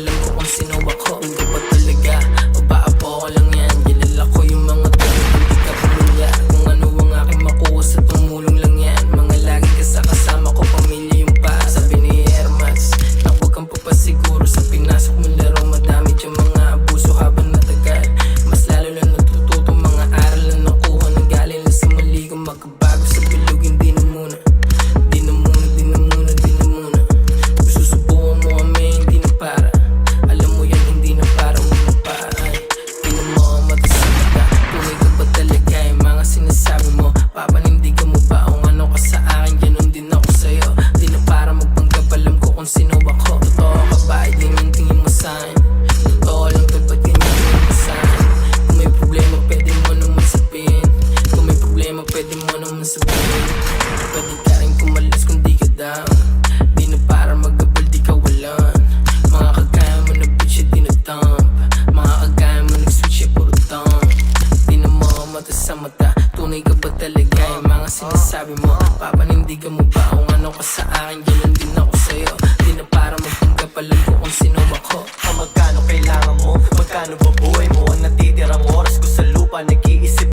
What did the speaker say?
magkapalam ko kung sino ako. Hindi ba talaga o baapo ko lang yan? Kilala ko yung mga tayo, hindi ka pamilya. Kung ano ang aking makuha sa tumulong lang yan. Mga lagi ka sa kasama ko, pamilya yung pa. Sabi ni Hermas na huwag kang papasiguro sa pinasok mong laro. Madami dyan mga abuso habang natagal. Mas lalo lang natututo mga aral na nakuha ng galing lang sa mali kong magkabago sa bilog. Hindi na muna, di na muna, di na muna, di na muna. Kung susubukan mo kami, hindi na para. Alam mo yan, hindi na para mo na para. Ay, di na mo ang mata sa mata. Tunay ka ba talaga yung mga sinasabi mo? Papanindigan mo ba kung ano ka sa akin? Ganon din ako sa'yo. Di na para magpanggap, alam ko kung sino ako. Totoo ka ba? Hindi yung tingin mo sa'kin. Totoo lang to, ba't ganyan tingin mo sa'kin? Kung may problema, pwede mo naman sabihin. Kung may problema, pwede mo naman sabihin. Pwede ka rin kumalas kung di ka down. Di na para mag-abal, di ka walan. Mga kagaya mo na bitch, di na dump. Mga kagaya mo nag-switch, puro dump. Di na mo mata sa mata. Tunay ka ba talaga yung mga sinasabi mo? Papanindigan mo ba kung ano ka sa akin? Ganon din ako sa'yo. Di na para magpanggap, alam ko kung sino ako. Magkano kailangan mo? Magkano ba buhay mo? Ang natitirang oras ko sa lupa, nag-iisip